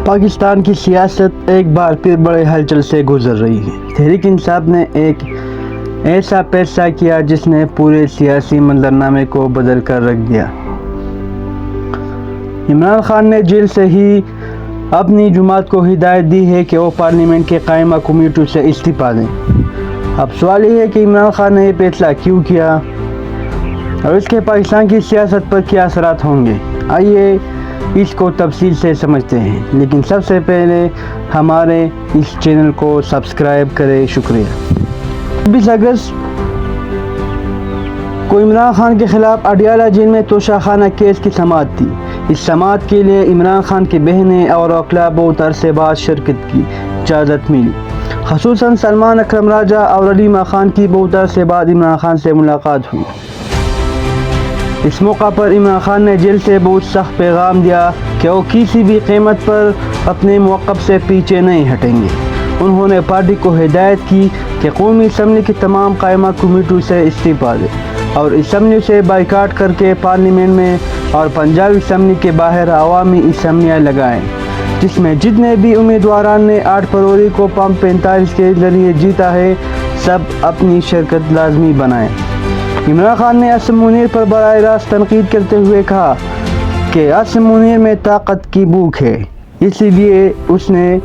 پاکستان کی سیاست ایک بار پھر بڑے ہلچل سے گزر رہی ہے۔ تحریک انصاف نے ایک ایسا فیصلہ کیا جس نے پورے سیاسی منظرنامے کو بدل کر رکھ دیا۔ عمران خان نے جیل سے ہی اپنی جماعت کو ہدایت دی ہے کہ وہ پارلیمنٹ کے قائمہ کمیٹی سے استعفیٰ دیں۔ اب سوال یہ ہے کہ عمران خان نے یہ فیصلہ کیوں کیا اور اس کے پاکستان کی سیاست پر کیا اثرات ہوں گے؟ آئیے اس کو تفصیل سے سمجھتے ہیں، لیکن سب سے پہلے ہمارے اس چینل کو سبسکرائب کریں۔ شکریہ۔ 26 اگست کو عمران خان کے خلاف اڈیالہ جیل میں توشہ خانہ کیس کی سماعت تھی۔ اس سماعت کے لیے عمران خان کی بہنیں اور وکلاء بہت عرصے بعد شرکت کی اجازت ملی۔ خصوصاً سلمان اکرم راجہ اور علیمہ خان کی بہت عرصے بعد عمران خان سے ملاقات ہوئی۔ اس موقع پر عمران خان نے جیل سے بہت سخت پیغام دیا کہ وہ کسی بھی قیمت پر اپنے موقف سے پیچھے نہیں ہٹیں گے۔ انہوں نے پارٹی کو ہدایت کی کہ قومی اسمبلی کی تمام قائمہ کمیٹیوں سے استعفیٰ دے اور اسمبلی سے بائیکاٹ کر کے پارلیمنٹ میں اور پنجاب اسمبلی کے باہر عوامی اسمبلیاں لگائیں، جس میں جتنے بھی امیدواران نے 8 فروری کو پمپ 45 کے ذریعے جیتا ہے سب اپنی شرکت لازمی بنائیں۔ عمران خان نے عاصم منیر پر براہ راست تنقید کرتے ہوئے کہا کہ عاصم منیر میں طاقت کی بھوک ہے، اسی لیے اس نے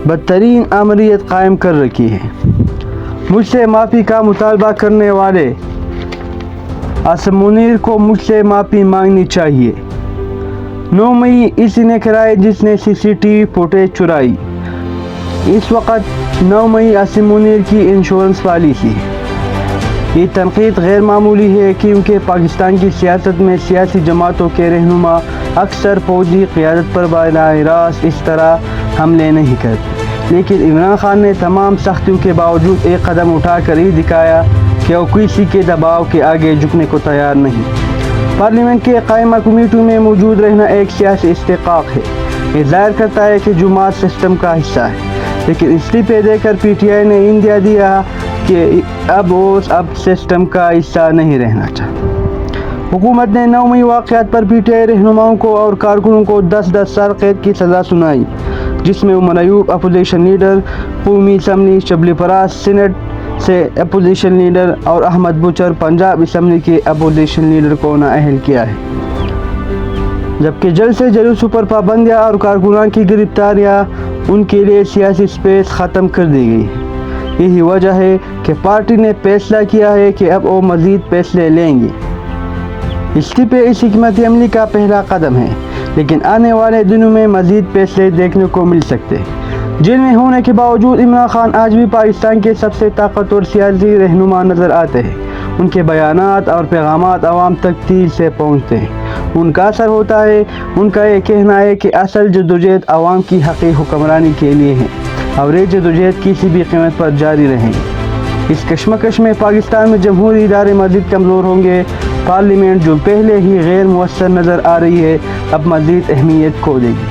بدترین آمریت قائم کر رکھی ہے۔ مجھ سے معافی کا مطالبہ کرنے والے عاصم منیر کو مجھ سے معافی مانگنی چاہیے۔ 9 مئی اسی نے کرائی جس نے CCTV فوٹیج چرائی۔ اس وقت 9 مئی عاصم منیر کی انشورنس پالیسی۔ یہ تنقید غیر معمولی ہے کیونکہ پاکستان کی سیاست میں سیاسی جماعتوں کے رہنما اکثر فوجی قیادت پر براہ راست اس طرح حملے نہیں کرتے، لیکن عمران خان نے تمام سختیوں کے باوجود ایک قدم اٹھا کر یہ دکھایا کہ وہ کسی کے دباؤ کے آگے جھکنے کو تیار نہیں۔ پارلیمنٹ کے قائمہ کمیٹی میں موجود رہنا ایک سیاسی استحقاق ہے۔ یہ ظاہر کرتا ہے کہ جماعت سسٹم کا حصہ ہے، لیکن استعفے دے کر PTI نے اندیا دیا کہ اب وہ سسٹم کا حصہ نہیں رہنا چاہتا۔ حکومت نے 9 مئی واقعات پر PTI رہنماؤں کو اور کارکنوں کو 10 سال قید کی سزا سنائی، جس میں عمر ایوب اپوزیشن لیڈر، قومی اسمبلی شبلی فراز سینٹ سے اپوزیشن لیڈر اور احمد بچر پنجاب اسمبلی کے اپوزیشن لیڈر کو نااہل کیا ہے، جبکہ جلد سے جلوسوں پر پابندیاں اور کارکنان کی گرفتاریاں ان کے لیے سیاسی سپیس ختم کر دی گئی ہے۔ یہی وجہ ہے کہ پارٹی نے فیصلہ کیا ہے کہ اب وہ مزید فیصلے لیں گے۔ استعفے اس حکمت عملی کا پہلا قدم ہے، لیکن آنے والے دنوں میں مزید فیصلے دیکھنے کو مل سکتے ہیں۔ جیل میں ہونے کے باوجود عمران خان آج بھی پاکستان کے سب سے طاقتور سیاسی رہنما نظر آتے ہیں۔ ان کے بیانات اور پیغامات عوام تک تیز سے پہنچتے ہیں، ان کا اثر ہوتا ہے۔ ان کا یہ کہنا ہے کہ اصل جدوجہد عوام کی حقیقی حکمرانی کے لیے ہے اور یہ جدوجہد کسی بھی قیمت پر جاری رہے گی۔ اس کشمکش میں پاکستان میں جمہوری ادارے مزید کمزور ہوں گے۔ پارلیمنٹ جو پہلے ہی غیر مؤثر نظر آ رہی ہے اب مزید اہمیت کھو دے گی،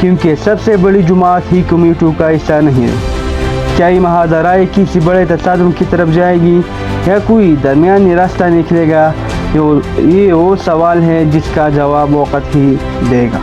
کیونکہ سب سے بڑی جماعت ہی کمیٹیوں کا حصہ نہیں رہی۔ کیا یہ محاذ رائے کسی بڑے تصادم کی طرف جائے گی یا کوئی درمیانی راستہ نکلے گا؟ یہ وہ سوال ہے جس کا جواب وقت ہی دے گا۔